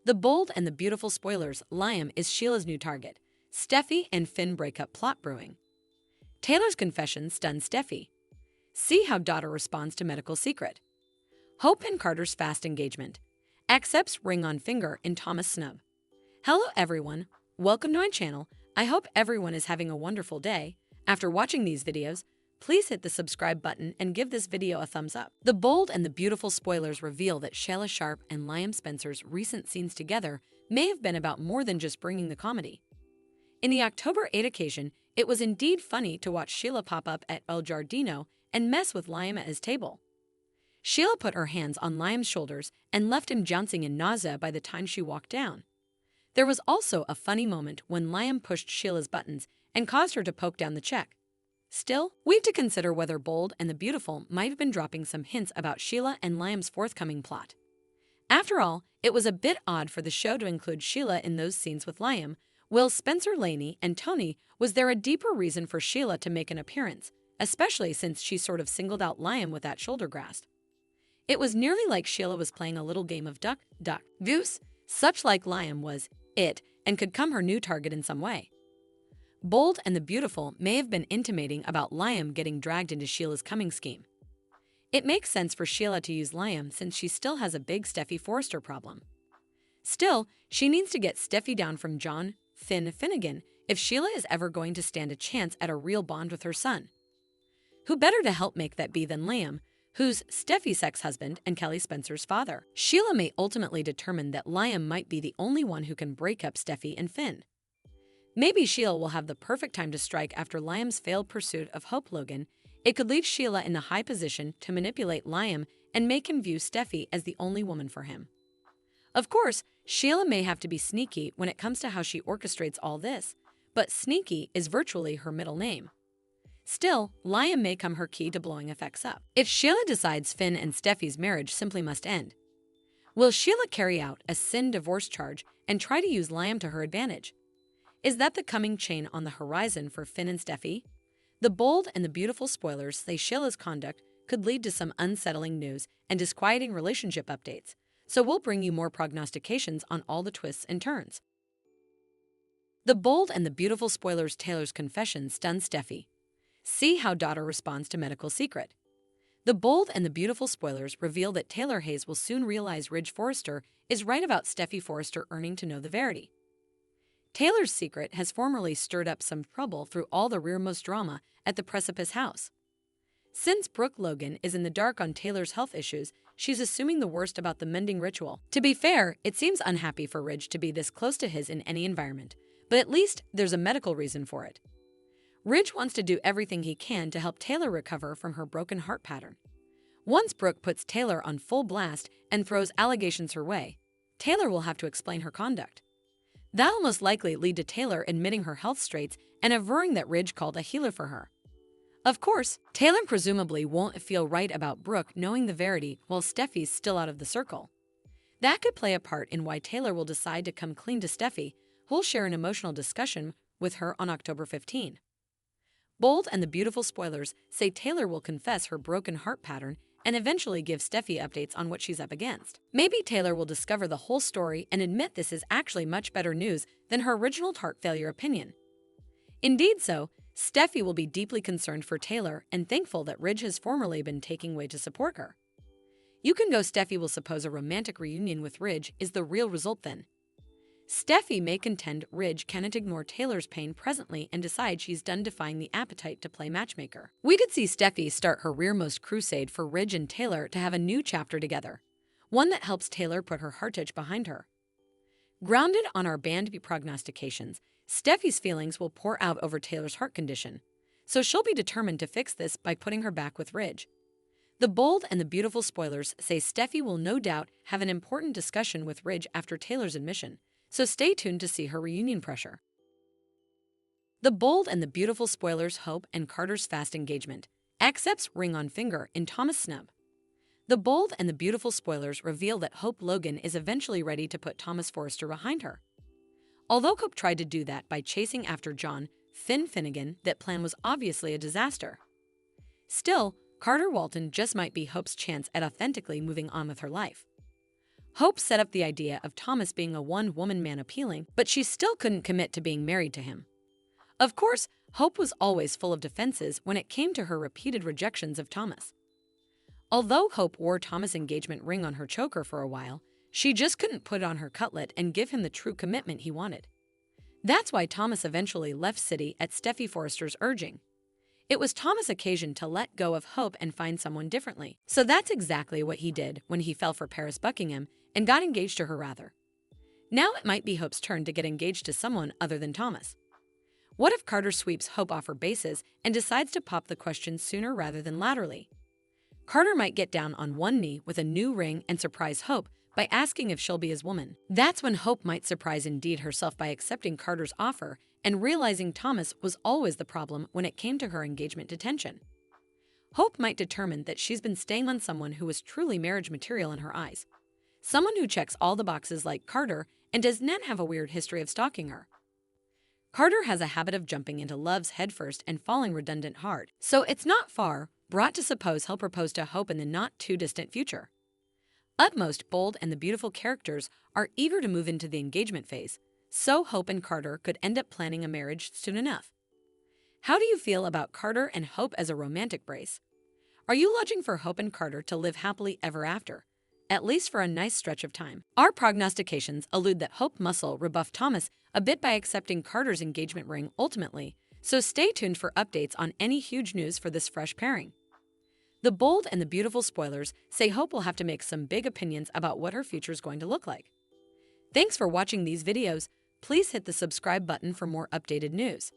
The bold and the beautiful spoilers, Liam is Sheila's new target. Steffy and Finn breakup plot brewing. Taylor's confession stuns Steffy. See how daughter responds to medical secret. Hope and Carter's fast engagement. Accepts ring on finger in Thomas snub. Hello everyone, welcome to my channel. I hope everyone is having a wonderful day. After watching these videos, please hit the subscribe button and give this video a thumbs up. The bold and the beautiful spoilers reveal that Sheila Sharp and Liam Spencer's recent scenes together may have been about more than just bringing the comedy. In the October 8 occasion, it was indeed funny to watch Sheila pop up at El Giardino and mess with Liam at his table. Sheila put her hands on Liam's shoulders and left him jouncing in nausea by the time she walked down. There was also a funny moment when Liam pushed Sheila's buttons and caused her to poke down the check. Still, we have to consider whether Bold and the Beautiful might have been dropping some hints about Sheila and Liam's forthcoming plot. After all, it was a bit odd for the show to include Sheila in those scenes with Liam. Will Spencer, Lainey, and Tony, was there a deeper reason for Sheila to make an appearance, especially since she sort of singled out Liam with that shoulder grasp? It was nearly like Sheila was playing a little game of duck, duck, goose, such like Liam was it and could come her new target in some way. Bold and the Beautiful may have been intimating about Liam getting dragged into Sheila's coming scheme. It makes sense for Sheila to use Liam since she still has a big Steffy Forrester problem. Still, she needs to get Steffy down from John Finnegan if Sheila is ever going to stand a chance at a real bond with her son. Who better to help make that be than Liam, who's Steffy's ex-husband and Kelly Spencer's father? Sheila may ultimately determine that Liam might be the only one who can break up Steffy and Finn. Maybe Sheila will have the perfect time to strike after Liam's failed pursuit of Hope Logan. It could leave Sheila in the high position to manipulate Liam and make him view Steffy as the only woman for him. Of course, Sheila may have to be sneaky when it comes to how she orchestrates all this, but sneaky is virtually her middle name. Still, Liam may come her key to blowing effects up. If Sheila decides Finn and Steffy's marriage simply must end, will Sheila carry out a sin divorce charge and try to use Liam to her advantage? Is that the coming chain on the horizon for Finn and Steffy? The bold and the beautiful spoilers say Sheila's conduct could lead to some unsettling news and disquieting relationship updates, so we'll bring you more prognostications on all the twists and turns. The bold and the beautiful spoilers Taylor's confession stuns Steffy. See how daughter responds to medical secret. The bold and the beautiful spoilers reveal that Taylor Hayes will soon realize Ridge Forrester is right about Steffy Forrester earning to know the verity. Taylor's secret has formerly stirred up some trouble through all the rearmost drama at the Precipice house. Since Brooke Logan is in the dark on Taylor's health issues, she's assuming the worst about the mending ritual. To be fair, it seems unhappy for Ridge to be this close to his in any environment, but at least there's a medical reason for it. Ridge wants to do everything he can to help Taylor recover from her broken heart pattern. Once Brooke puts Taylor on full blast and throws allegations her way, Taylor will have to explain her conduct. That'll most likely lead to Taylor admitting her health straits and averring that Ridge called a healer for her. Of course, Taylor presumably won't feel right about Brooke knowing the verity while Steffy's still out of the circle. That could play a part in why Taylor will decide to come clean to Steffy, who'll share an emotional discussion with her on October 15. Bold and the beautiful spoilers say Taylor will confess her broken heart pattern and eventually give Steffy updates on what she's up against. Maybe Taylor will discover the whole story and admit this is actually much better news than her original heart failure opinion. Indeed so, Steffy will be deeply concerned for Taylor and thankful that Ridge has formerly been taking way to support her. You can go Steffy will suppose a romantic reunion with Ridge is the real result then. Steffy may contend Ridge cannot ignore Taylor's pain presently and decide she's done defying the appetite to play matchmaker. We could see Steffy start her rearmost crusade for Ridge and Taylor to have a new chapter together, one that helps Taylor put her heartache behind her. Grounded on our band prognostications, Steffy's feelings will pour out over Taylor's heart condition, so she'll be determined to fix this by putting her back with Ridge. The bold and the beautiful spoilers say Steffy will no doubt have an important discussion with Ridge after Taylor's admission, so stay tuned to see her reunion pressure. The bold and the beautiful spoilers Hope and Carter's fast engagement. Accepts ring on finger in Thomas snub. The bold and the beautiful spoilers reveal that Hope Logan is eventually ready to put Thomas Forrester behind her. Although Hope tried to do that by chasing after John Finnegan, that plan was obviously a disaster. Still, Carter Walton just might be Hope's chance at authentically moving on with her life. Hope set up the idea of Thomas being a one-woman man appealing, but she still couldn't commit to being married to him. Of course, Hope was always full of defenses when it came to her repeated rejections of Thomas. Although Hope wore Thomas' engagement ring on her choker for a while, she just couldn't put it on her cutlet and give him the true commitment he wanted. That's why Thomas eventually left city at Steffy Forrester's urging. It was Thomas' occasion to let go of Hope and find someone differently. So that's exactly what he did when he fell for Paris Buckingham and got engaged to her rather. Now it might be Hope's turn to get engaged to someone other than Thomas. What if Carter sweeps Hope off her bases and decides to pop the question sooner rather than laterally? Carter might get down on one knee with a new ring and surprise Hope by asking if she'll be his woman. That's when Hope might surprise Indeed herself by accepting Carter's offer and realizing Thomas was always the problem when it came to her engagement detention. Hope might determine that she's been staying on someone who was truly marriage material in her eyes. Someone who checks all the boxes like Carter and does not have a weird history of stalking her. Carter has a habit of jumping into love's headfirst and falling redundant hard, so it's not far brought to suppose he'll propose to Hope in the not-too-distant future. Utmost, Bold, and the beautiful characters are eager to move into the engagement phase, so Hope and Carter could end up planning a marriage soon enough. How do you feel about Carter and Hope as a romantic brace? Are you lodging for Hope and Carter to live happily ever after, at least for a nice stretch of time? Our prognostications allude that Hope Muscle rebuffed Thomas a bit by accepting Carter's engagement ring ultimately, so stay tuned for updates on any huge news for this fresh pairing. The Bold and the Beautiful spoilers say Hope will have to make some big opinions about what her future is going to look like. Thanks for watching these videos. Please hit the subscribe button for more updated news.